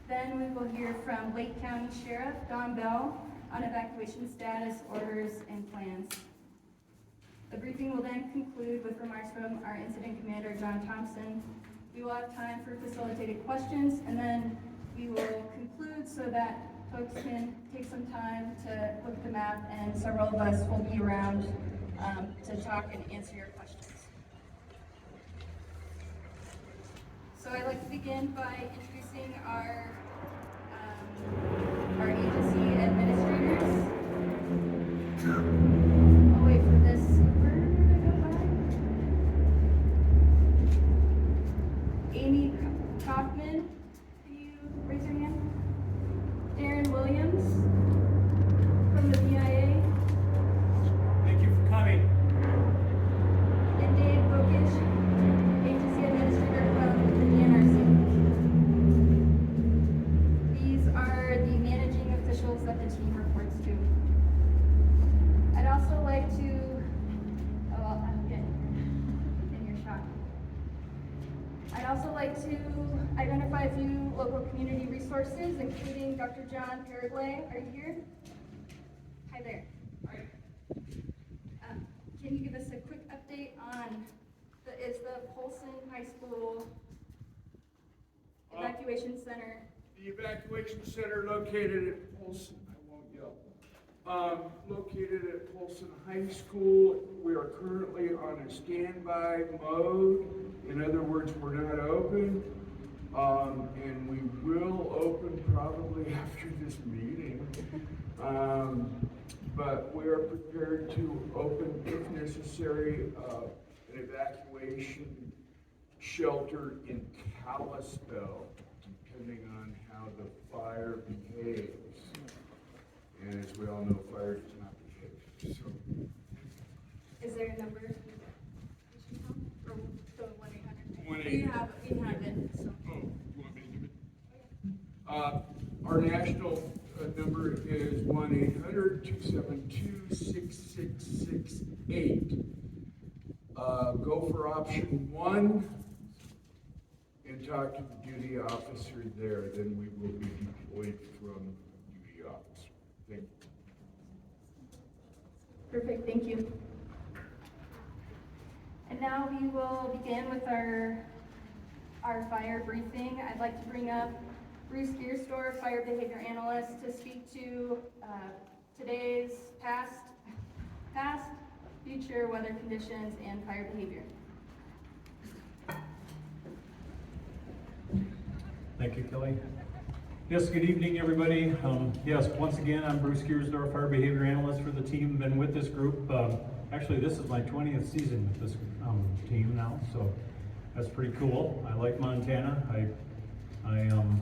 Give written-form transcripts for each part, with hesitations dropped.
Then we will hear from Lake County Sheriff Don Bell on evacuation status, orders, and plans. The briefing will then conclude with remarks from our incident commander, John Thompson. We will have time for facilitated questions, and then we will conclude so that folks can take some time to look at the map, and several of us will be around to talk and answer your questions. So I'd like to begin by introducing our agency administrators. I'll wait for this word to go by. Amy Kaufman, can you raise your hand? Darren Williams from the PIA. Thank you for coming. And Dave Bokish, agency administrator from the DNRC. These are the managing officials that the team reports to. I'd also like to, I'll get in your shot. I'd also like to identify a few local community resources, including Dr. John Paraguay. Are you here? Hi there. Hi. Can you give us a quick update on the Polson High School evacuation center? The evacuation center located at Polson, I won't yell. Located at Polson High School. We are currently on a standby mode. In other words, we're not open. And we will open probably after this meeting. But we are prepared to open, if necessary, an evacuation shelter in Kalispell, depending on how the fire behaves. And as we all know, fire does not behave. So. Is there a number? Or the 1-800? 1-800. We have it. So. Oh, you want me to give it? Our national number is 1-800-272-6668. Go for option 1 and talk to the duty officer there. Then we will be deployed from duty officer. Thank you. Perfect, thank you. And now we will begin with our fire briefing. I'd like to bring up Bruce Gearstor, Fire Behavior Analyst, to speak to today's past, future weather conditions and fire behavior. Thank you, Kelly. Yes, good evening, everybody. Yes, once again, I'm Bruce Gearsdorf, Fire Behavior Analyst for the team. Been with this group. Actually, this is my 20th season with this team now, so that's pretty cool. I like Montana. I'm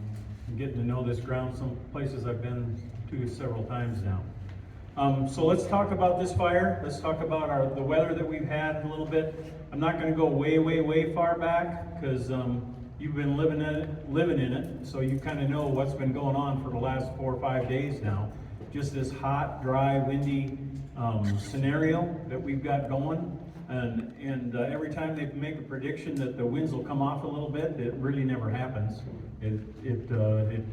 getting to know this ground. Some places I've been to several times now. So let's talk about this fire. Let's talk about the weather that we've had a little bit. I'm not going to go way far back because you've been living in it, so you kind of know what's been going on for the last 4 or 5 days now. Just this hot, dry, windy scenario that we've got going, and every time they make a prediction that the winds will come off a little bit, it really never happens. It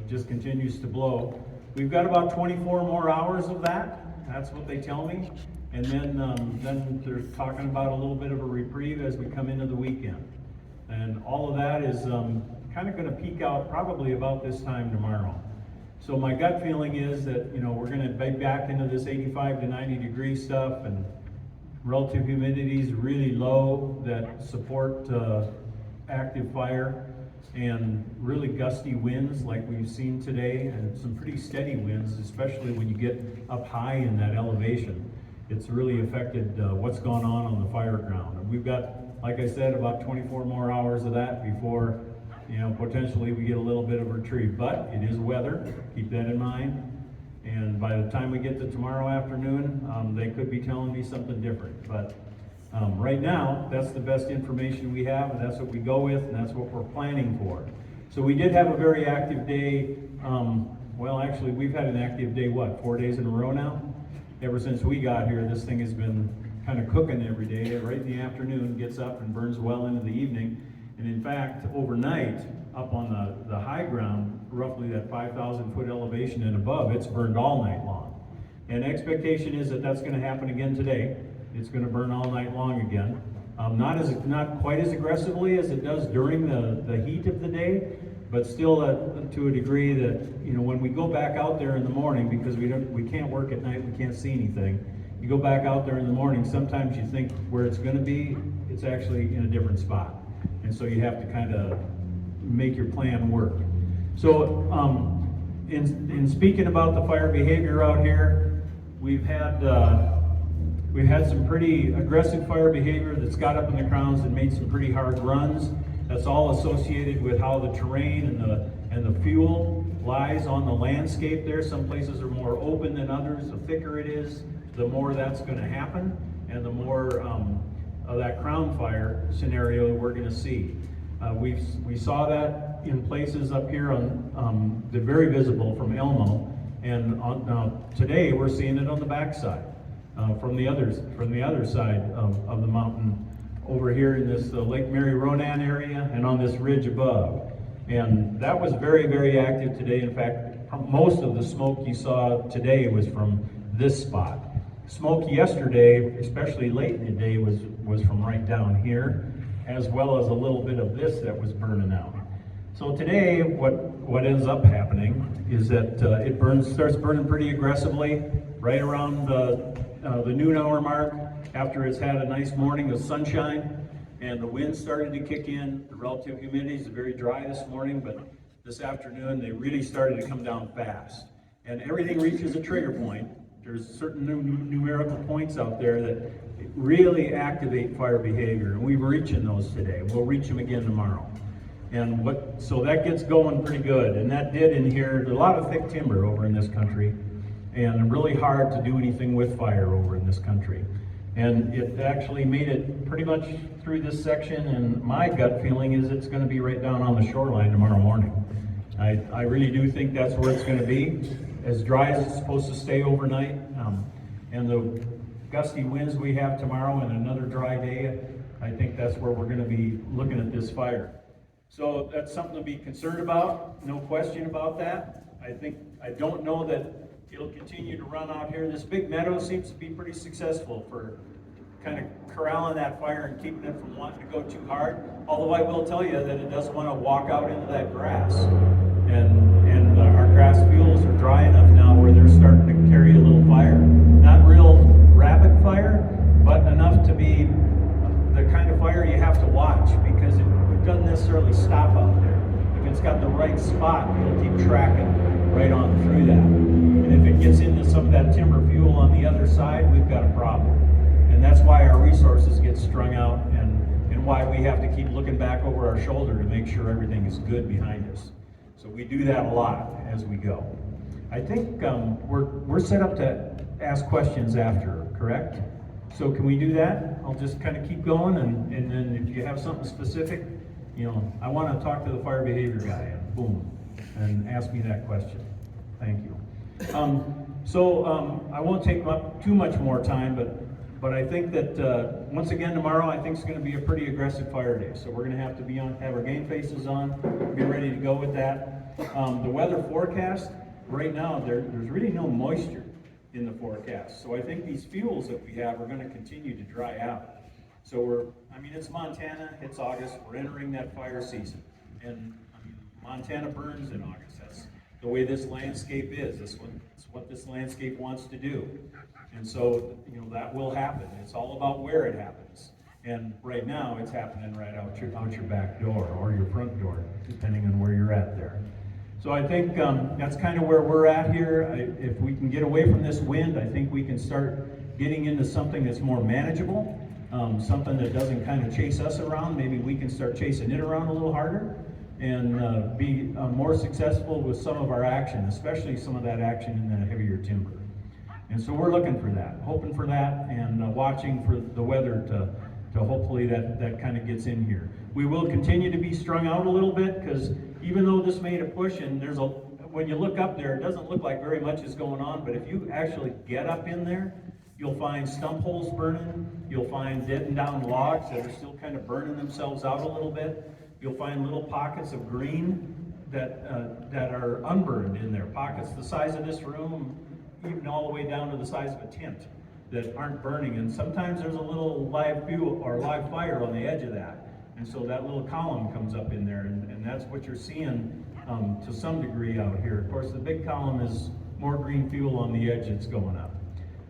just continues to blow. We've got about 24 more hours of that. That's what they tell me, and then they're talking about a little bit of a reprieve as we come into the weekend. And all of that is kind of going to peak out probably about this time tomorrow. So my gut feeling is that, we're going to be back into this 85 to 90 degree stuff, and relative humidity is really low that support active fire, and really gusty winds like we've seen today, and some pretty steady winds, especially when you get up high in that elevation. It's really affected what's gone on the fire ground. And we've got, like I said, about 24 more hours of that before, potentially we get a little bit of retrieve. But it is weather, keep that in mind. And by the time we get to tomorrow afternoon, they could be telling me something different. But right now, that's the best information we have, and that's what we go with, and that's what we're planning for. So we did have a very active day. Well, actually, we've had an active day, 4 days in a row now? Ever since we got here, this thing has been kind of cooking every day. Right in the afternoon, gets up and burns well into the evening. And in fact, overnight, up on the high ground, roughly that 5,000 foot elevation and above, it's burned all night long. And expectation is that that's going to happen again today. It's going to burn all night long again. Not quite as aggressively as it does during the heat of the day, but still to a degree that, when we go back out there in the morning, because we can't work at night, we can't see anything. You go back out there in the morning, sometimes you think where it's going to be, it's actually in a different spot. And so you have to kind of make your plan work. So in speaking about the fire behavior out here, we've had some pretty aggressive fire behavior that's got up in the grounds and made some pretty hard runs. That's all associated with how the terrain and the fuel lies on the landscape there. Some places are more open than others. The thicker it is, the more that's going to happen, and the more of that crown fire scenario we're going to see. We saw that in places up here on they're very visible from Elmo, and today we're seeing it on the backside from the other side of the mountain over here in this Lake Mary Ronan area and on this ridge above. And that was very, very active today. In fact, most of the smoke you saw today was from this spot. Smoke yesterday, especially late in the day, was from right down here, as well as a little bit of this that was burning out. So today, what ends up happening is that it starts burning pretty aggressively right around the noon hour mark, after it's had a nice morning of sunshine, and the wind started to kick in. The relative humidity is very dry this morning, but this afternoon they really started to come down fast. And everything reaches a trigger point. There's certain numerical points out there that really activate fire behavior, and we're reaching those today. We'll reach them again tomorrow. And so that gets going pretty good, and that did in here. There's a lot of thick timber over in this country, and really hard to do anything with fire over in this country. And it actually made it pretty much through this section, and my gut feeling is it's going to be right down on the shoreline tomorrow morning. I really do think that's where it's going to be, as dry as it's supposed to stay overnight. And the gusty winds we have tomorrow and another dry day, I think that's where we're going to be looking at this fire. So that's something to be concerned about, no question about that. I don't know that it'll continue to run out here. This big meadow seems to be pretty successful for kind of corralling that fire and keeping it from wanting to go too hard. Although I will tell you that it does want to walk out into that grass. And our grass fuels are dry enough now where they're starting to carry a little fire. Not real rapid fire, but enough to be the kind of fire you have to watch, because it doesn't necessarily stop out there. If it's got the right spot, it'll keep tracking right on through that. And if it gets into some of that timber fuel on the other side, we've got a problem. And that's why our resources get strung out, and why we have to keep looking back over our shoulder to make sure everything is good behind us. So we do that a lot as we go. I think we're set up to ask questions after, correct? So can we do that? I'll just kind of keep going, and then if you have something specific, I want to talk to the fire behavior guy, and boom, and ask me that question. Thank you. I won't take up too much more time, but I think that once again tomorrow, I think it's going to be a pretty aggressive fire day. So we're going to have to have our game faces on, be ready to go with that. The weather forecast right now, there's really no moisture in the forecast. So I think these fuels that we have are going to continue to dry out. So it's Montana, it's August, we're entering that fire season. And Montana burns in August. That's the way this landscape is. That's what this landscape wants to do. And so, that will happen. It's all about where it happens. And right now, it's happening right out your back door or your front door, depending on where you're at there. So I think that's kind of where we're at here. If we can get away from this wind, I think we can start getting into something that's more manageable, something that doesn't kind of chase us around. Maybe we can start chasing it around a little harder and be more successful with some of our action, especially some of that action in the heavier timber. And so we're looking for that, hoping for that, and watching for the weather to hopefully that kind of gets in here. We will continue to be strung out a little bit, because even though this made a push, and when you look up there, it doesn't look like very much is going on, but if you actually get up in there, you'll find stump holes burning, you'll find dead and down logs that are still kind of burning themselves out a little bit. you'll find little pockets of green that are unburned in there. Pockets the size of this room, even all the way down to the size of a tent, that aren't burning. And sometimes there's a little live fuel or live fire on the edge of that. And so that little column comes up in there, and that's what you're seeing to some degree out here. Of course, the big column is more green fuel on the edge that's going up.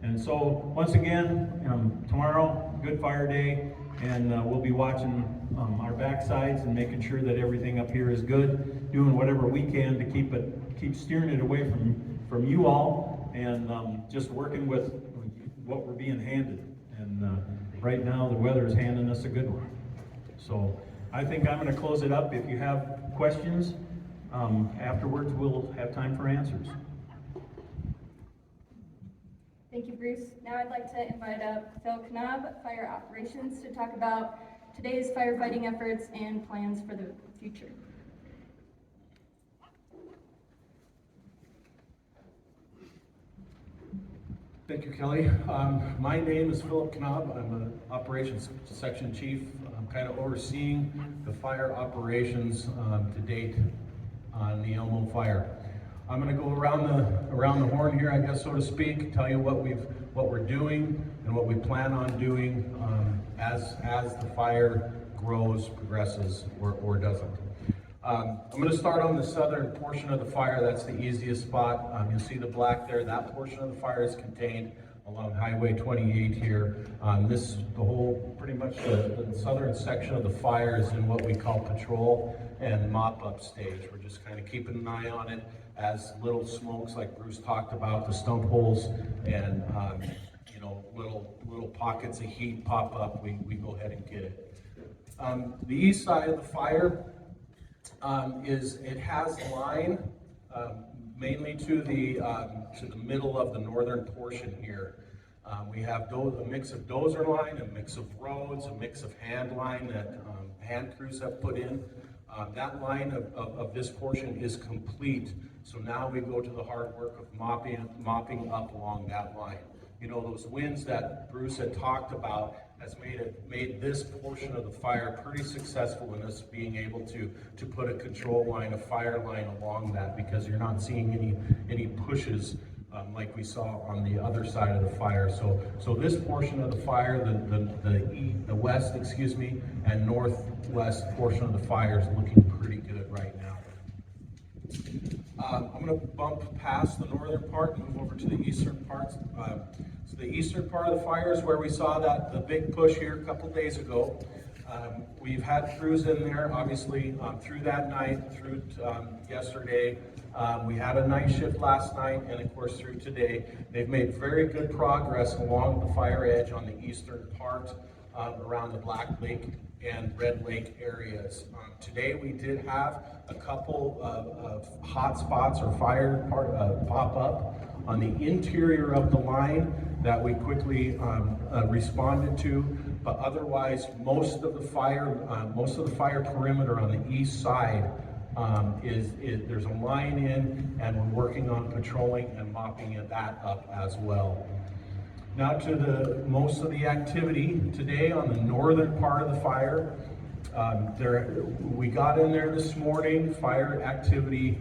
And so, once again, tomorrow, Good Fire Day, and we'll be watching our backsides and making sure that everything up here is good, doing whatever we can to keep steering it away from you all, and just working with what we're being handed. And right now, the weather is handing us a good one. So, I think I'm going to close it up. If you have questions, afterwards we'll have time for answers. Thank you, Bruce. Now I'd like to invite up Phil Knob, Fire Operations, to talk about today's firefighting efforts and plans for the future. Thank you, Kelly. My name is Philip Knob. I'm an operations section chief. I'm kind of overseeing the fire operations to date on the Elmo fire. I'm going to go around the horn here, I guess, so to speak, tell you what we're doing and what we plan on doing as the fire grows, progresses, or doesn't. I'm going to start on the southern portion of the fire. That's the easiest spot. You'll see the black there. That portion of the fire is contained along Highway 28 here. Pretty much the southern section of the fire is in what we call patrol and mop-up stage. We're just kind of keeping an eye on it as little smokes, like Bruce talked about, the stump holes, and little pockets of heat pop up. We go ahead and get it. The east side of the fire it has line mainly to the middle of the northern portion here. We have a mix of dozer line, a mix of roads, a mix of hand line that hand crews have put in. That line of this portion is complete, so now we go to the hard work of mopping up along that line. You know, those winds that Bruce had talked about has made this portion of the fire pretty successful in us being able to put a control line, a fire line along that, because you're not seeing any pushes like we saw on the other side of the fire. So this portion of the fire, the west, and northwest portion of the fire is looking pretty good right now. I'm going to bump past the northern part and move over to the eastern parts. So the eastern part of the fire is where we saw the big push here a couple days ago. We've had crews in there, obviously, through that night, through yesterday. We had a night shift last night, and of course through today. They've made very good progress along the fire edge on the eastern part, around the Black Lake and Red Lake areas. Today we did have a couple of hot spots or fire pop up on the interior of the line that we quickly responded to, but otherwise most of the fire perimeter on the east side there's a line in, and we're working on patrolling and mopping that up as well. Now to most of the activity today on the northern part of the fire. We got in there this morning. Fire activity,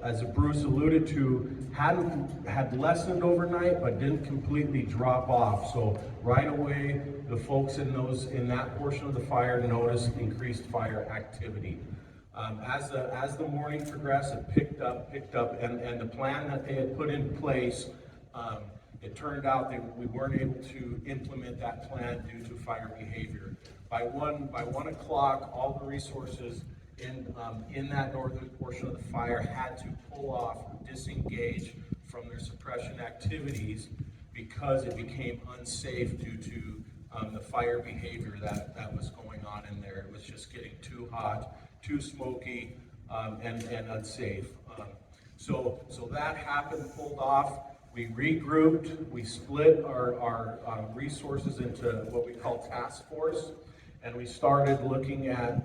as Bruce alluded to, had lessened overnight, but didn't completely drop off. So right away, the folks in that portion of the fire noticed increased fire activity. As the morning progressed, it picked up, and the plan that they had put in place, it turned out that we weren't able to implement that plan due to fire behavior. By 1 o'clock, all the resources in that northern portion of the fire had to pull off or disengage from their suppression activities because it became unsafe due to the fire behavior that was going on in there. It was just getting too hot, too smoky, and unsafe. So that happened, pulled off. We regrouped, we split our resources into what we call task force, and we started looking at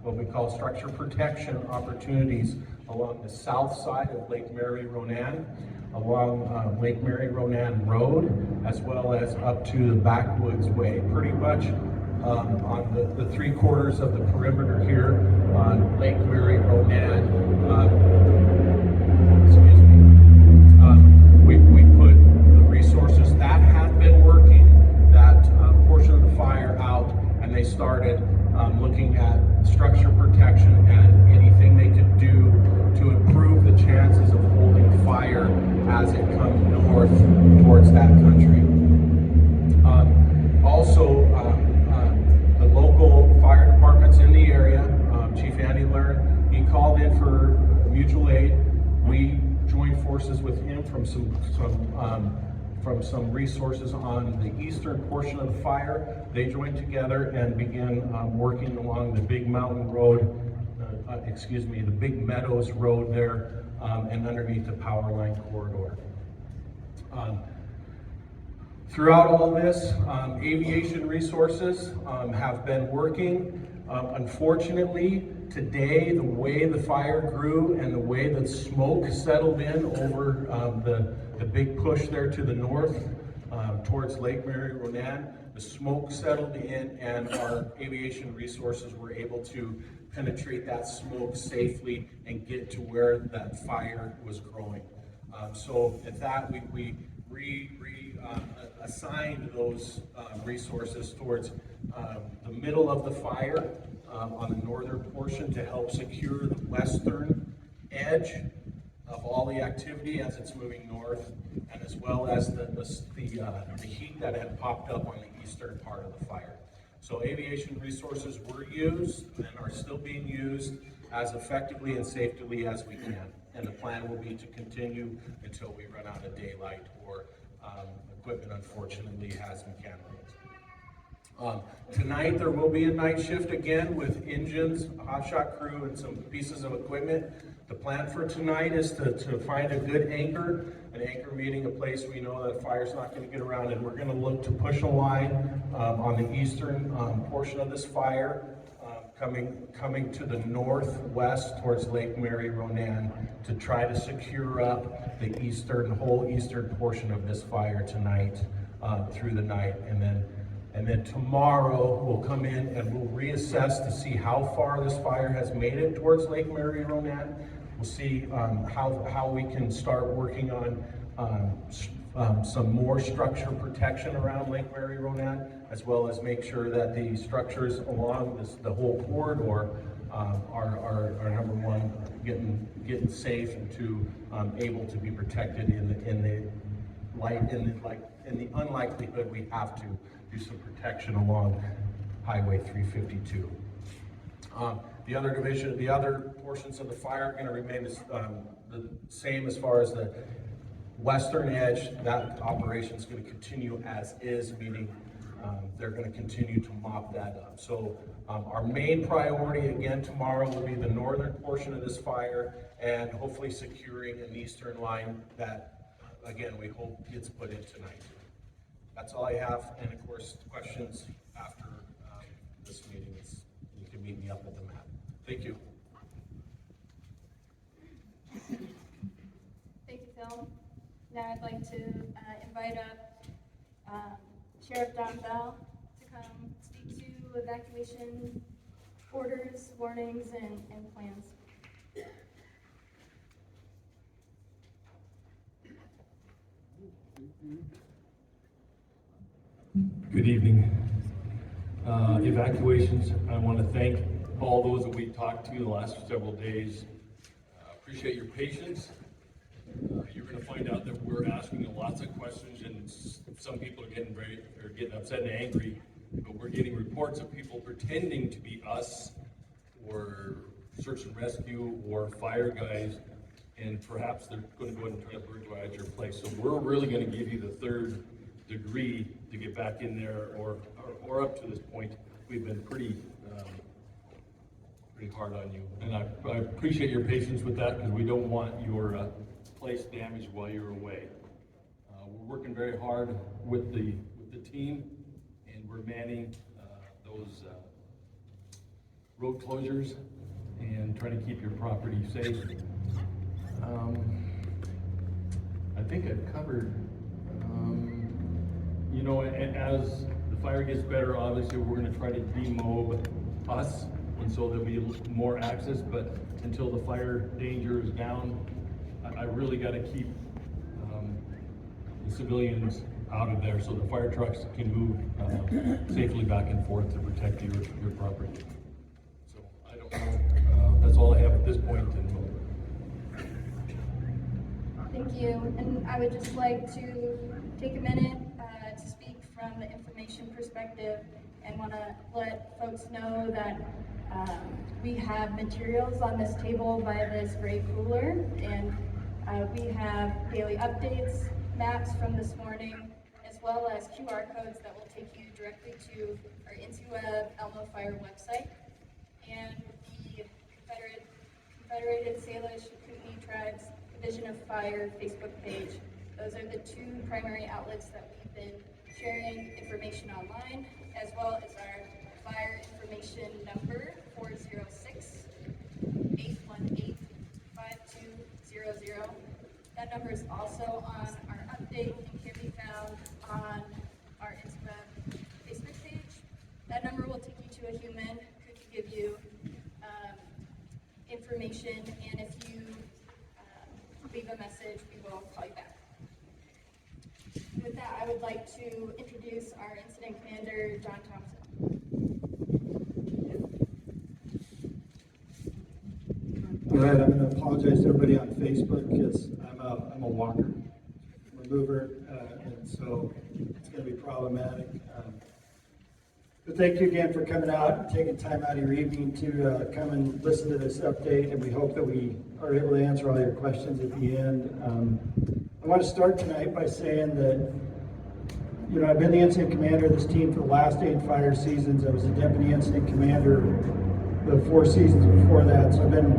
what we call structure protection opportunities along the south side of Lake Mary Ronan, along Lake Mary Ronan Road, as well as up to the Backwoods Way. Pretty much on the 3/4 of the perimeter here on Lake Erie, Ronan. Excuse me. We put the resources that had been working, that portion of the fire out, and they started looking at structure protection and anything they could do to improve the chances of holding fire as it comes north towards that country. Also, the local fire departments in the area, Chief Andy Learn, he called in for mutual aid. We joined forces with him from some resources on the eastern portion of the fire. They joined together and began working along the Big Mountain Road, the Big Meadows Road there, and underneath the power line corridor. Throughout all this, aviation resources have been working. Unfortunately, today, the way the fire grew and the way the smoke settled in over the big push there to the north towards Lake Mary Ronan, the smoke settled in and our aviation resources were able to penetrate that smoke safely and get to where that fire was growing. So at that, we assigned those resources towards the middle of the fire on the northern portion to help secure the western edge of all the activity as it's moving north, and as well as the heat that had popped up on the eastern part of the fire. So aviation resources were used and are still being used as effectively and safely as we can. And the plan will be to continue until we run out of daylight or equipment unfortunately has mechanical. Tonight there will be a night shift again with engines, a hotshot crew, and some pieces of equipment. The plan for tonight is to find a good anchor, an anchor meaning a place we know that fire's not going to get around, and we're going to look to push a line on the eastern portion of this fire, coming to the northwest towards Lake Mary Ronan to try to secure up the whole eastern portion of this fire tonight through the night, and then tomorrow we'll come in and we'll reassess to see how far this fire has made it towards Lake Mary Ronan. We'll see how we can start working on some more structure protection around Lake Mary Ronan, as well as make sure that the structures along the whole corridor are number one, getting safe and able to be protected in the unlikelihood we have to do some protection along Highway 352. The other portions of the fire are going to remain the same as far as the western edge. That operation is going to continue as is, meaning they're going to continue to mop that up. So our main priority again tomorrow will be the northern portion of this fire and hopefully securing an eastern line that, again, we hope gets put in tonight. That's all I have, and of course, questions after this meeting, you can meet me up at the mat. Thank you. Thank you, Phil. Now I'd like to invite up Sheriff Don Bell to come speak to evacuation orders, warnings, and plans. Good evening. Evacuations, I want to thank all those that we talked to the last several days. Appreciate your patience. You're going to find out that we're asking lots of questions, and some people are getting upset and angry, but we're getting reports of people pretending to be us or search and rescue or fire guys, and perhaps they're going to go ahead and try to burglarize your place. So we're really going to give you the third degree to get back in there, or up to this point, we've been pretty hard on you. And I appreciate your patience with that, because we don't want your place damaged while you're away. We're working very hard with the team, and we're manning those road closures and trying to keep your property safe. I think I've covered, as the fire gets better, obviously, we're gonna try to demob us, and so there'll be more access, but until the fire danger is down, I really gotta keep, the civilians out of there, so the fire trucks can move, safely back and forth to protect your property. So, I don't know, that's all I have at this point, and Thank you, and I would just like to take a minute to speak from the information perspective and want to let folks know that we have materials on this table by this gray cooler, and we have daily updates, maps from this morning, as well as QR codes that will take you directly to our InterWeb Elmo Fire website and the Confederated Salish Kootenai Tribes Division of Fire Facebook page. Those are the two primary outlets that we've been sharing information online, as well as our fire information number, 406-818-5200. That number is also on our update and can be found on our Instagram Facebook page. That number will take you to a human who can give you information, and if you leave a message, we will call you back. With that, I would like to introduce our incident commander, John Thompson. All right, I'm going to apologize to everybody on Facebook because I'm a walker, I'm a mover, and so it's going to be problematic. But thank you again for coming out and taking time out of your evening to come and listen to this update, and we hope that we are able to answer all your questions at the end. I want to start tonight by saying that, you know, I've been the incident commander of this team for the last 8 fire seasons. I was the deputy incident commander the 4 seasons before that, so I've been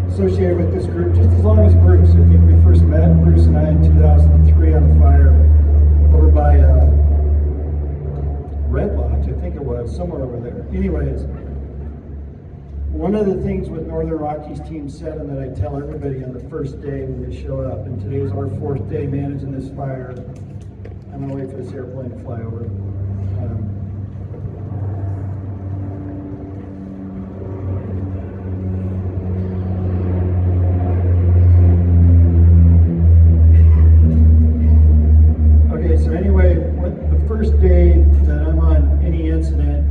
associated with this group just as long as Bruce. I think we first met, Bruce and I, in 2003 on a fire over by Red Lodge, I think it was, somewhere over there. Anyways, one of the things with Northern Rockies Team 7 that I tell everybody on the first day when they show up, and today's our 4th day managing this fire. I'm gonna wait for this airplane to fly over. Okay, so anyway, the first day that I'm on any incident,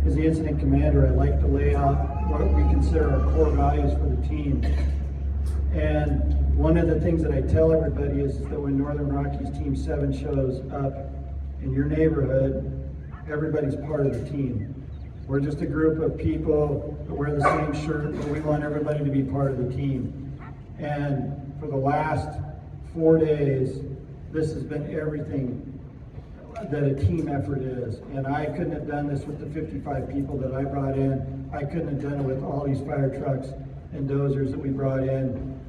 as the incident commander, I like to lay out what we consider our core values for the team. And one of the things that I tell everybody is that when Northern Rockies Team 7 shows up in your neighborhood, everybody's part of the team. We're just a group of people that wear the same shirt, but we want everybody to be part of the team. And for the last 4 days, this has been everything that a team effort is. And I couldn't have done this with the 55 people that I brought in. I couldn't have done it with all these fire trucks and dozers that we brought in.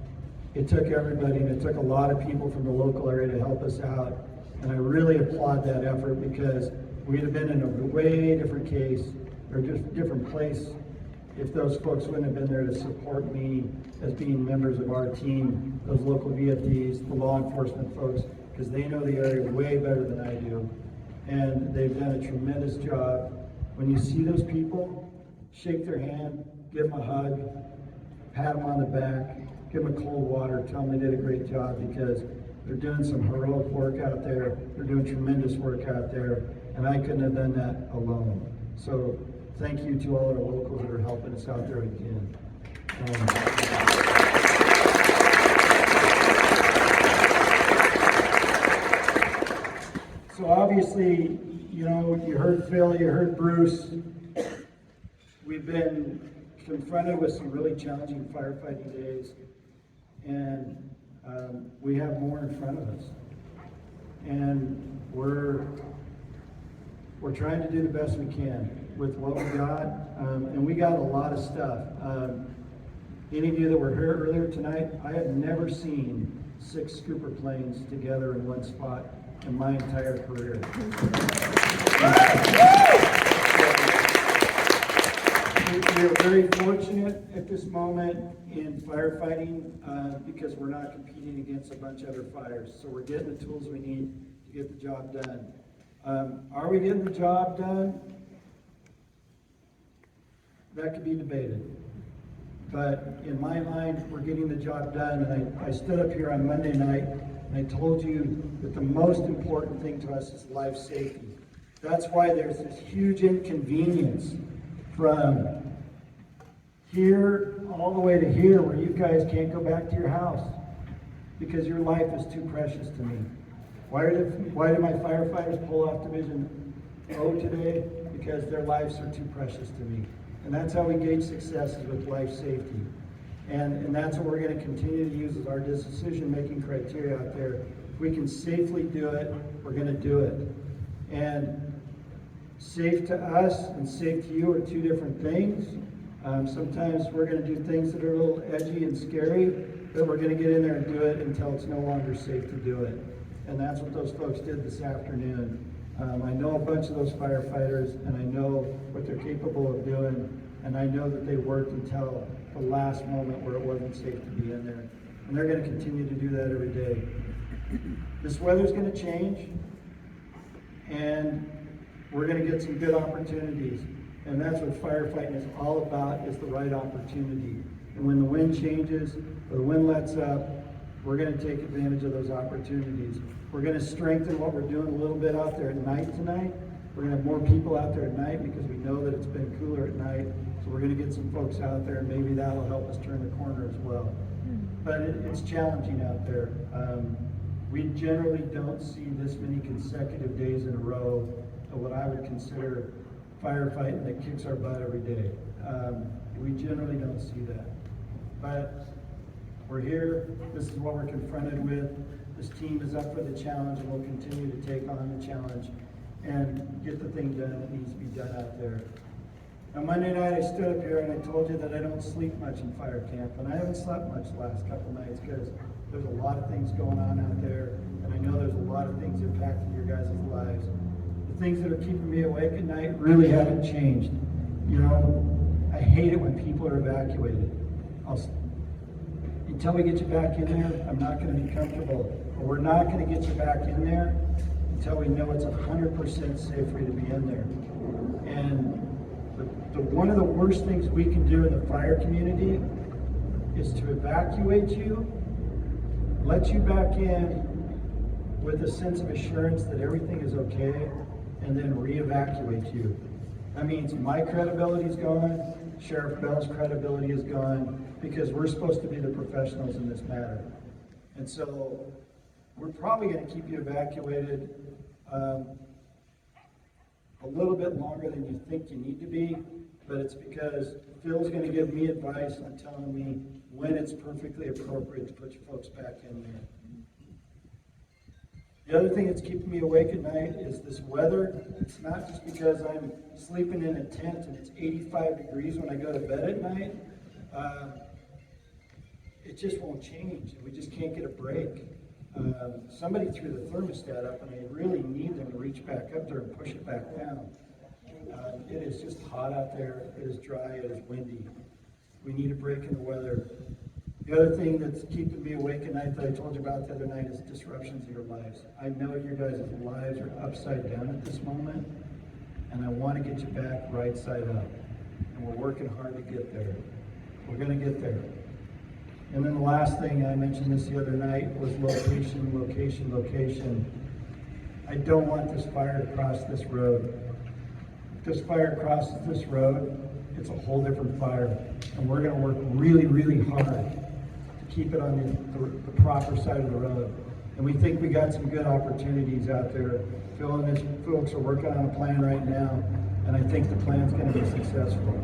It took everybody, and it took a lot of people from the local area to help us out. And I really applaud that effort, because we'd have been in a way different case, or just different place, if those folks wouldn't have been there to support me as being members of our team, those local VFDs, the law enforcement folks, because they know the area way better than I do. And they've done a tremendous job. When you see those people, shake their hand, give them a hug, pat them on the back, give them a cold water, tell them they did a great job, because they're doing some heroic work out there. They're doing tremendous work out there, and I couldn't have done that alone. So thank you to all of our locals that are helping us out there again. So obviously, you know, you heard Phil, you heard Bruce. We've been confronted with some really challenging firefighting days, and we have more in front of us. And we're trying to do the best we can with what we got, and we got a lot of stuff. Any of you that were here earlier tonight, I have never seen 6 scooper planes together in one spot in my entire career. We're very fortunate at this moment in firefighting because we're not competing against a bunch of other fires. So we're getting the tools we need to get the job done. Are we getting the job done? That could be debated. But in my mind, we're getting the job done, and I stood up here on Monday night, and I told you that the most important thing to us is life safety. That's why there's this huge inconvenience from here all the way to here, where you guys can't go back to your house because your life is too precious to me. Why did my firefighters pull off Division O today? Because their lives are too precious to me. And that's how we gauge success, is with life safety. And that's what we're going to continue to use as our decision-making criteria out there. If we can safely do it, we're going to do it. And safe to us and safe to you are two different things. Sometimes we're going to do things that are a little edgy and scary, but we're going to get in there and do it until it's no longer safe to do it. And that's what those folks did this afternoon. I know a bunch of those firefighters, and I know what they're capable of doing, and I know that they worked until the last moment where it wasn't safe to be in there. And they're going to continue to do that every day. This weather's going to change, and we're going to get some good opportunities. And that's what firefighting is all about, is the right opportunity. And when the wind changes, or the wind lets up, we're going to take advantage of those opportunities. We're going to strengthen what we're doing a little bit out there at night tonight. We're going to have more people out there at night because we know that it's been cooler at night. So we're going to get some folks out there, and maybe that'll help us turn the corner as well. But it's challenging out there. We generally don't see this many consecutive days in a row of what I would consider firefighting that kicks our butt every day. We generally don't see that. But we're here. This is what we're confronted with. This team is up for the challenge, and we'll continue to take on the challenge and get the thing done that needs to be done out there. On Monday night, I stood up here and I told you that I don't sleep much in fire camp, and I haven't slept much the last couple nights because there's a lot of things going on out there, and I know there's a lot of things impacting your guys' lives. The things that are keeping me awake at night really haven't changed. You know, I hate it when people are evacuated. Until we get you back in there, I'm not going to be comfortable. But we're not going to get you back in there until we know it's 100% safe for you to be in there. And one of the worst things we can do in the fire community is to evacuate you, let you back in with a sense of assurance that everything is okay, and then re-evacuate you. That means my credibility is gone, Sheriff Bell's credibility is gone, because we're supposed to be the professionals in this matter. And so we're probably going to keep you evacuated a little bit longer than you think you need to be, but it's because Phil's going to give me advice on telling me when it's perfectly appropriate to put you folks back in there. The other thing that's keeping me awake at night is this weather. It's not just because I'm sleeping in a tent and it's 85 degrees when I go to bed at night. It just won't change, and we just can't get a break. Somebody threw the thermostat up, and I really need them to reach back up there and push it back down. It is just hot out there. It is dry. It is windy. We need a break in the weather. The other thing that's keeping me awake at night that I told you about the other night is disruptions in your lives. I know your guys' lives are upside down at this moment, and I want to get you back right side up. And we're working hard to get there. We're going to get there. And then the last thing, I mentioned this the other night, was location, location, location. I don't want this fire to cross this road. If this fire crosses this road, it's a whole different fire. And we're going to work really, really hard to keep it on the proper side of the road. And we think we got some good opportunities out there. Phil and his folks are working on a plan right now, and I think the plan's going to be successful.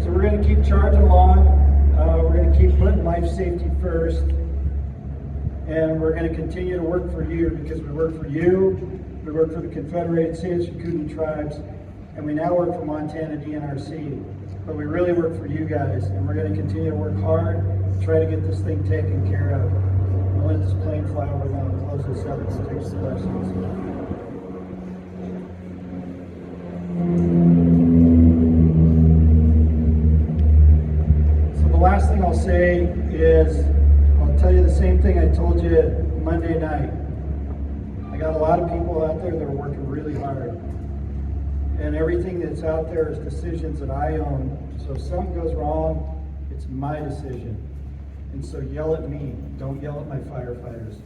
So we're going to keep charging along. We're going to keep putting life safety first. And we're going to continue to work for you, because we work for you, we work for the Confederated States Kootenai Tribes, and we now work for Montana DNRC. But we really work for you guys, and we're going to continue to work hard, try to get this thing taken care of. I'll let this plane fly over now and close this up and take some questions. Monday night. I got a lot of people out there that are working really hard. And everything that's out there is decisions that I own. So if something goes wrong, it's my decision. And so yell at me, don't yell at my firefighters.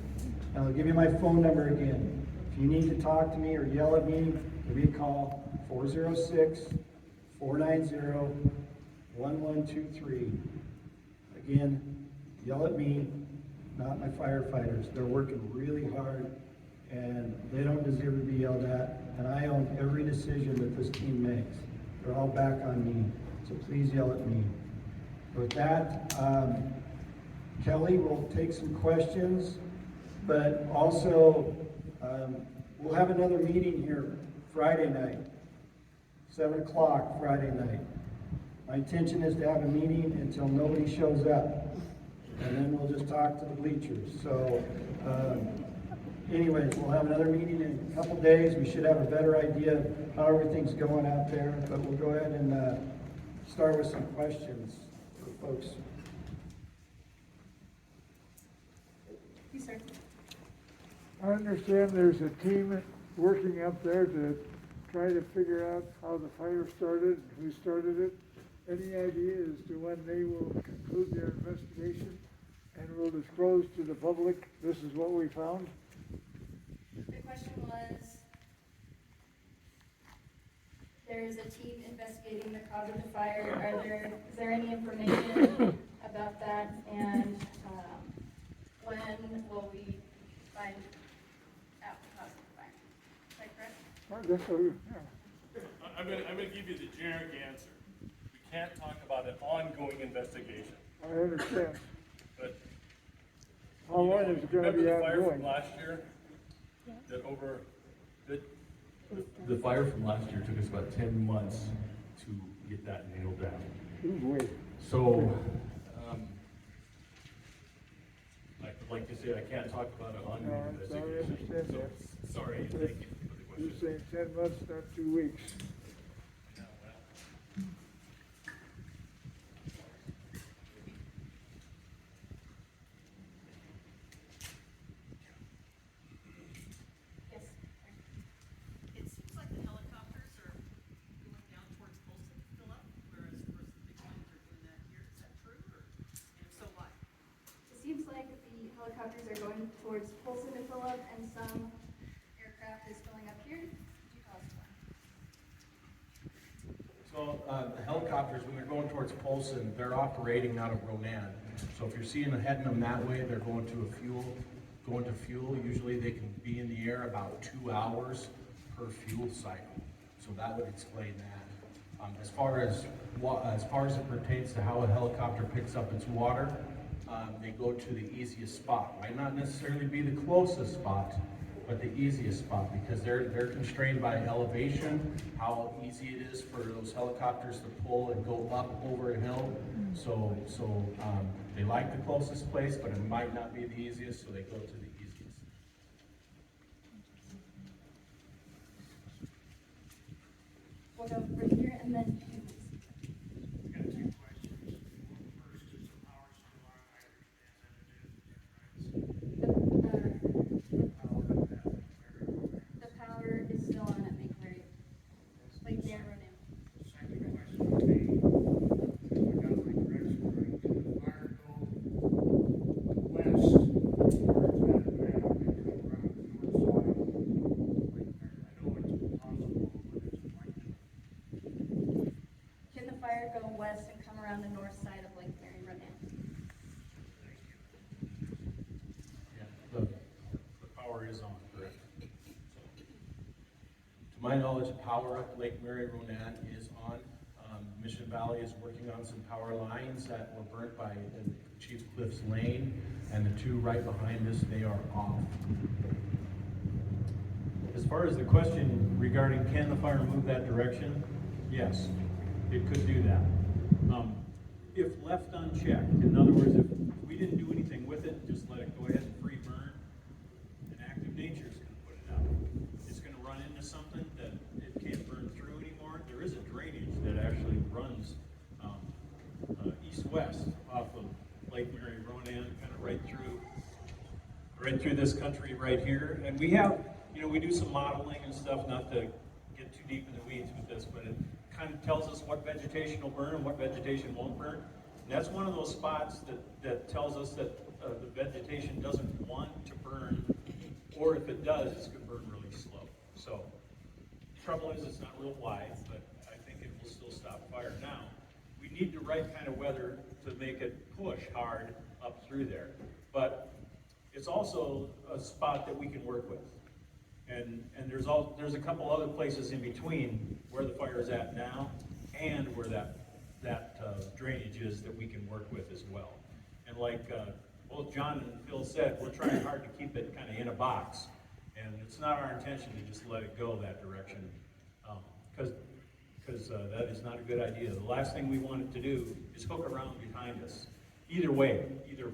And I'll give you my phone number again. If you need to talk to me or yell at me, give me a call, 406-490-1123. Again, yell at me, not my firefighters. They're working really hard and they don't deserve to be yelled at. And I own every decision that this team makes. They're all back on me. So please yell at me. With that, Kelly will take some questions, but also we'll have another meeting here Friday night, 7 o'clock Friday night. My intention is to have a meeting until nobody shows up, and then we'll just talk to the bleachers. So anyways, we'll have another meeting in a couple days. We should have a better idea of how everything's going out there, but we'll go ahead and start with some questions for folks. Yes, sir. I understand there's a team working up there to try to figure out how the fire started, who started it. Any idea as to when they will conclude their investigation and will disclose to the public, this is what we found? The question was, there is a team investigating the cause of the fire. Is there any information about that? And when will we find out the cause of the fire? Is that correct? Well, that's what yeah. I'm gonna give you the generic answer. We can't talk about an ongoing investigation, I understand. but. How long is it gonna be Remember the fire from ongoing? last year? The fire from last year took us about 10 months to get that nailed down. Ooh, wait. So, I'd like to say I can't talk about an ongoing No, I'm sorry, I investigation. understand So, that. sorry, thank you for the You're question. saying 10 months, not 2 weeks. Yeah, well, Yes. It seems like the helicopters are going down towards Folsom to fill up, whereas of course the big planes are doing that here. Is that true, or, and if so, why? It seems like the helicopters are going towards Folsom to fill up, and some aircraft is filling up here. Could you tell us why? So the helicopters, when they're going towards Polson, they're operating out of Ronan. So if you're seeing them heading them that way, they're going to fuel. Usually they can be in the air about 2 hours per fuel cycle. So that would explain that. As far as it pertains to how a helicopter picks up its water, they go to the easiest spot. Might not necessarily be the closest spot, but the easiest spot, because they're constrained by elevation, how easy it is for those helicopters to pull and go up over a hill. So they like the closest place, but it might not be the easiest, so they go to the easiest. We'll go right here, and then you, please. I've got two questions. First, is the power still on? I understand that it is. The power is still on at McMurray. Lake Narrow now. The second question would be, if I got my directions right, can the fire go west, or is that a map and come around the north side of Lake Mary? I know it's possible, but it's likely. Can the fire go west and come around the north side of Lake Mary Ronan? Yeah, the power is on, correct? To my knowledge, power up Lake Mary Ronan is on. Mission Valley is working on some power lines that were burnt by Chief Cliff's Lane, and the two right behind us, they are off. As far as the question regarding can the fire move that direction, yes, it could do that. If left unchecked, in other words, if we didn't do anything with it, just let it go ahead and free burn, an active nature is gonna put it out. It's gonna run into something that it can't burn through anymore. There is a drainage that actually runs east-west off of Lake Mary Ronan, kind of right right through this country right here. And we have, we do some modeling and stuff, not to get too deep in the weeds with this, but it kind of tells us what vegetation will burn and what vegetation won't burn. And that's one of those spots that tells us that the vegetation doesn't want to burn, or if it does, it's going to burn really slow. So, trouble is it's not real wide, but I think it will still stop fire. Now, we need the right kind of weather to make it push hard up through there. But it's also a spot that we can work with. And there's a couple other places in between where the fire is at now and where that drainage is that we can work with as well. And like both John and Phil said, we're trying hard to keep it kind of in a box. And it's not our intention to just let it go that direction, because that is not a good idea. The last thing we want it to do is hook around behind us. Either way, either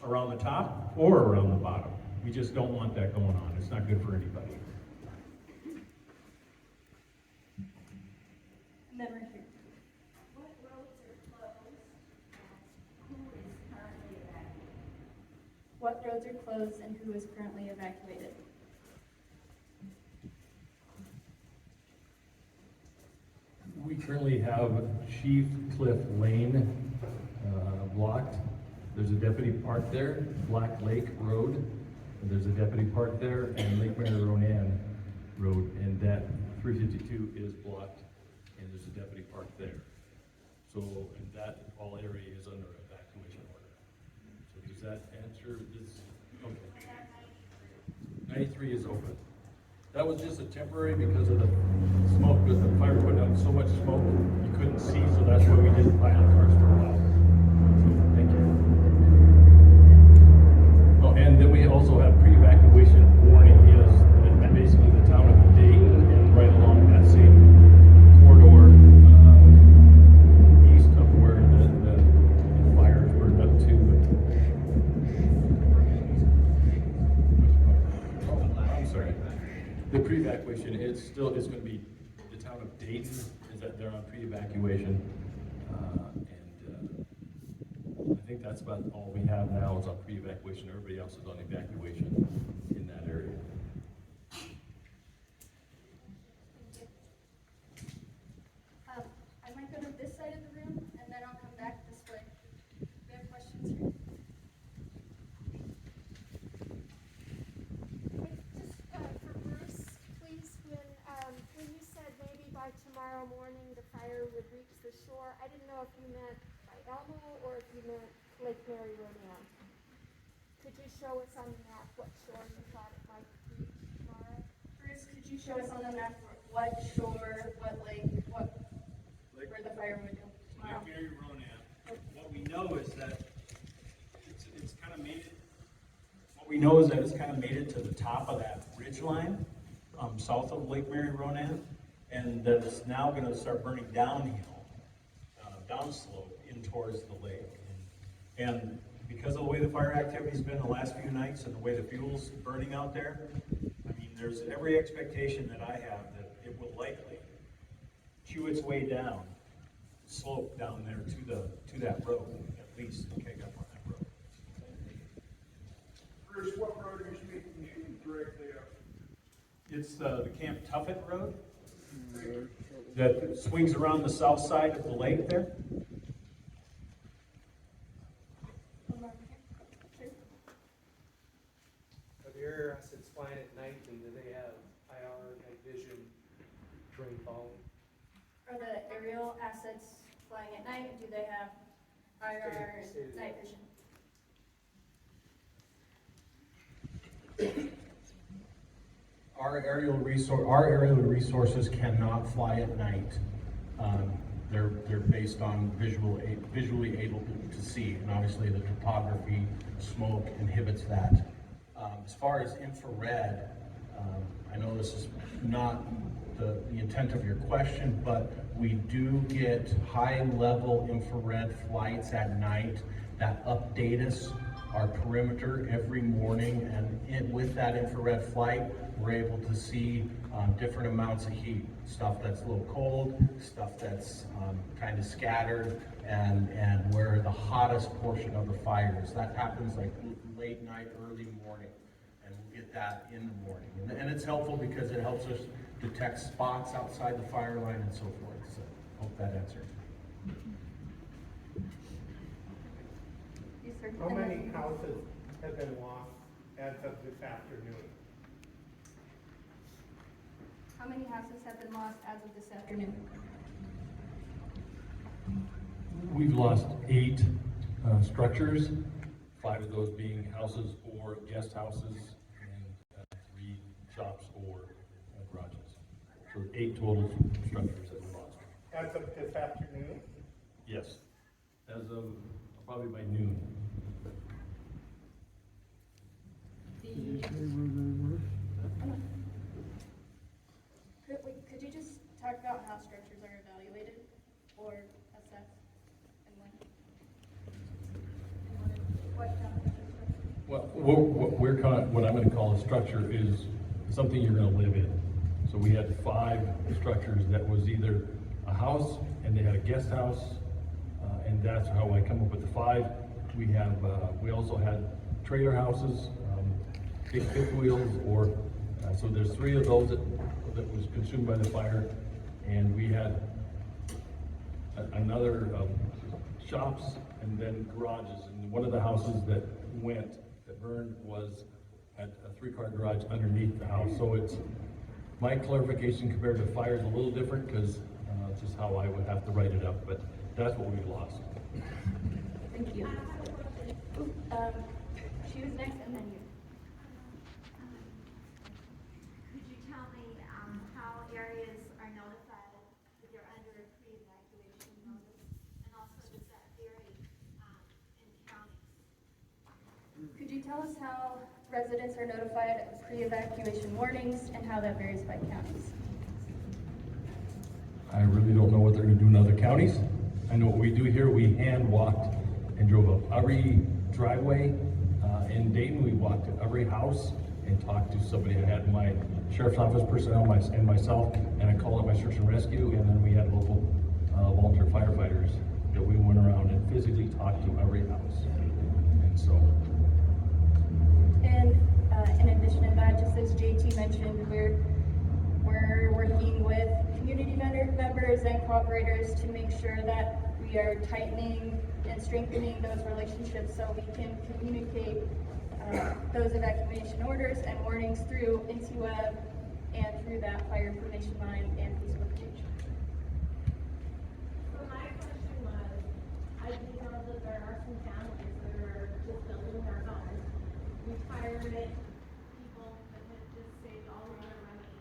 around the top or around the bottom. We just don't want that going on. It's not good for anybody. And then right here. What roads are closed and who is currently evacuated? What roads are closed and who is currently evacuated? We currently have Chief Cliff Lane blocked. There's a deputy parked there, Black Lake Road, and there's a deputy parked there, and Lake Mary Ronan Road, and that 352 is blocked, and there's a deputy parked there. So, and that whole area is under evacuation order. So does that answer this? Okay. 93 is open. That was just a temporary because of the smoke, because the fire put out so much smoke, you couldn't see, so that's why we didn't buy on cars for a while. Thank you. Oh, and then we also have pre-evacuation warning is basically the town of Dayton and right along that same corridor east of where the fires burned up to. Oh, I'm sorry. The pre-evacuation is going to be the town of Dayton, is that they're on pre-evacuation. I think that's about all we have now is on pre-evacuation. Everybody else is on evacuation in that area. I might go to this side of the room and then I'll come back this way. Do we have questions here? Just for Bruce, please, when you said maybe by tomorrow morning the fire would reach the shore, I didn't know if you meant by Elmo or if you meant Lake Mary Ronan. Could you show us on the map what shore you thought it might reach tomorrow? Bruce, could you show us on the map what shore, what lake, where the fire would go tomorrow? Lake Mary Ronan. What we know is that it's kind of made it. What we know is that it's kind of made it to the top of that ridge line, south of Lake Mary Ronan, and that it's now going to start burning downhill, downslope in towards the lake. And because of the way the fire activity's been the last few nights and the way the fuel's burning out there, I mean, there's every expectation that I have that it will likely chew its way down, slope down there to that road, at least kick up on that road. Bruce, what road are you speaking directly of? It's the Camp Tuffet Road that swings around the south side of the lake there. Are the air assets flying at night, and do they have IR, night vision, terrain following? Are the aerial assets flying at night? Do they have IR and night vision? Our aerial resources cannot fly at night. They're based on visually able to see, and obviously the topography, smoke inhibits that. As far as infrared, I know this is not the intent of your question, but we do get high-level infrared flights at night that update us our perimeter every morning, and with that infrared flight, we're able to see different amounts of heat, stuff that's a little cold, stuff that's kind of scattered, and where the hottest portion of the fire is. That happens like late night, early morning. that in the morning. And it's helpful because it helps us detect spots outside the fire line and so forth. So hope that answers. Yes, sir. How And then- many houses have been lost as of this afternoon? How many houses have been lost as of this afternoon? We've lost 8 structures, 5 of those being houses or guest houses, and 3 shops or garages. So 8 total structures that we lost. As of this afternoon? Yes, as of probably by noon. Did you say where they were? Could you just talk about how structures are evaluated or assessed and when? What counts as a structure? Well, what I'm gonna call a structure is something you're gonna live in. So we had 5 structures that was either a house and they had a guest house, and that's how I come up with the 5. We also had trailer houses, big fifth wheels, or, so there's 3 of those that was consumed by the fire, and we had another shops and then garages, and one of the houses that burned had a 3-car garage underneath the house. So my clarification compared to fire is a little different because it's just how I would have to write it up, but that's what we lost. Thank you. Ooh, she was next and then you. Could you tell me how areas are notified that they're under a pre-evacuation notice? And also, does that vary in counties? Could you tell us how residents are notified of pre-evacuation warnings and how that varies by counties? I really don't know what they're gonna do in other counties. I know what we do here, we hand walked and drove up every driveway in Dayton. We walked to every house and talked to somebody. I had my sheriff's office personnel and myself, and I called up my search and rescue, and then we had local volunteer firefighters that we went around and physically talked to every house. And so. And in addition to that, just as JT mentioned, we're working with community members and cooperators to make sure that we are tightening and strengthening those relationships so we can communicate those evacuation orders and warnings through InterWeb and through that fire information line and Facebook page. So my question was, I do know that there are some families that are just building their homes, retirement people that have just saved all of their money,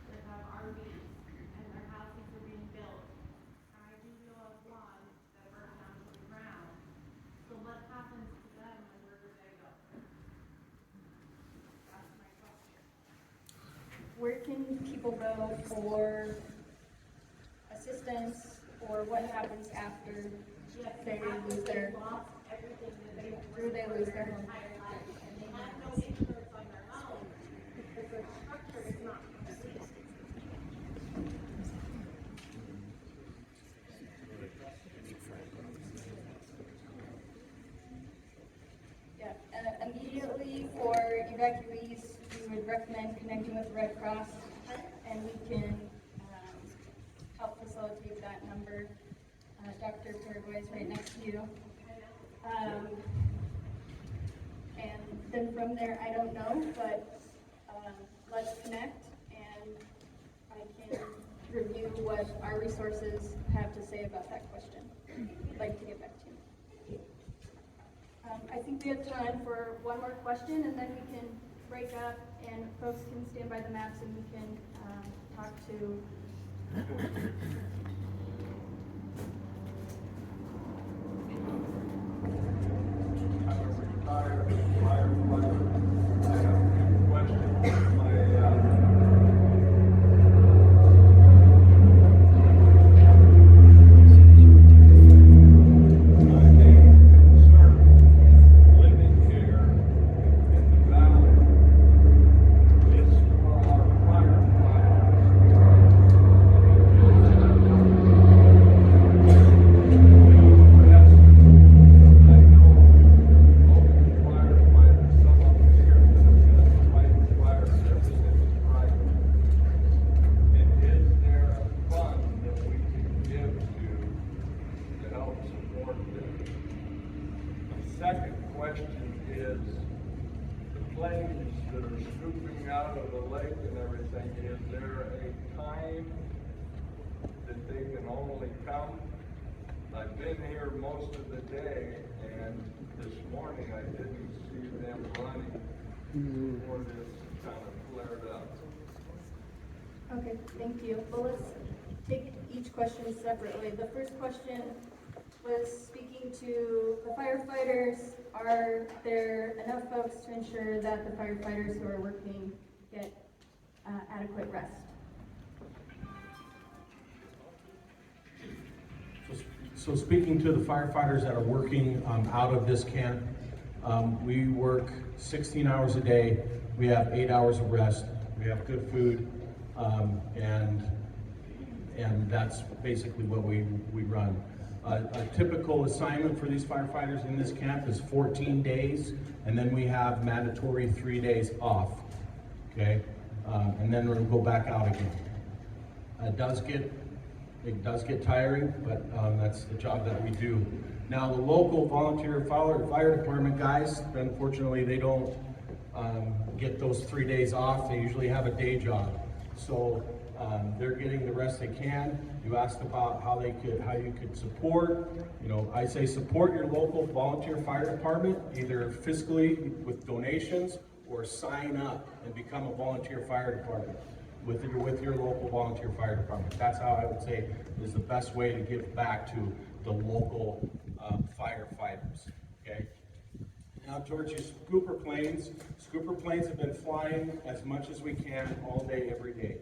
that have RVs, and their houses are being built. I do know of one that burned down to the ground. So what happens to them and where do they go? That's my question. Where can people go for assistance or what happens after they lose their, Lost everything that they or they lose their home? entire life, and they have no insurance on their home, because their structure is not complete. Yeah, immediately for evacuees, we would recommend connecting with the Red Cross and we can help facilitate that number. Dr. Paraguay is right next to you. And then from there, I don't know, but let's connect and I can review what our resources have to say about that question. I'd like to get back to you. I think we have time for one more question and then we can break up and folks can stand by the maps and we can talk to Living here in the valley is for our firefighters. lines that are scooping out of the lake and everything, is there a time that they can only come? I've been here most of the day, and this morning I didn't see them running before this kind of flared up. Okay, thank you. Well, let's take each question separately. The first question was speaking to the firefighters. Are there enough folks to ensure that the firefighters who are working get adequate rest? So speaking to the firefighters that are working out of this camp, we work 16 hours a day. We have 8 hours of rest. We have good food, and that's basically what we run. A typical assignment for these firefighters in this camp is 14 days, and then we have mandatory 3 days off. Okay, and then we're gonna go back out again. It does get tiring, but that's the job that we do. Now, the local volunteer fire department guys, unfortunately, they don't get those 3 days off. They usually have a day job, so they're getting the rest they can. You asked about how you could support. You know, I say support your local volunteer fire department, either fiscally with donations or sign up and become a volunteer fire department with your local volunteer fire department. That's how I would say is the best way to give back to the local firefighters. Okay. Now towards your scooper planes. Scooper planes have been flying as much as we can all day, every day.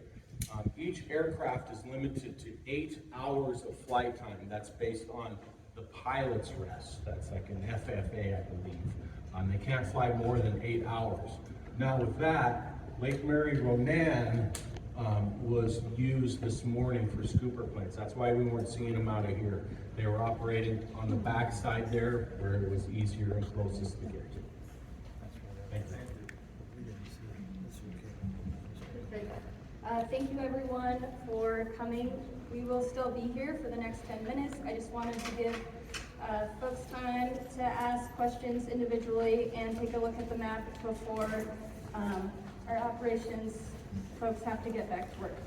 Each aircraft is limited to 8 hours of flight time. That's based on the pilot's rest. That's like an FFA, I believe. They can't fly more than 8 hours. Now with that, Lake Mary Ronan was used this morning for scooper planes. That's why we weren't seeing them out of here. They were operating on the back side there where it was easier and closest to get to. Thank you. Thank you everyone for coming. We will still be here for the next 10 minutes. I just wanted to give folks time to ask questions individually and take a look at the map before our operations folks have to get back to work.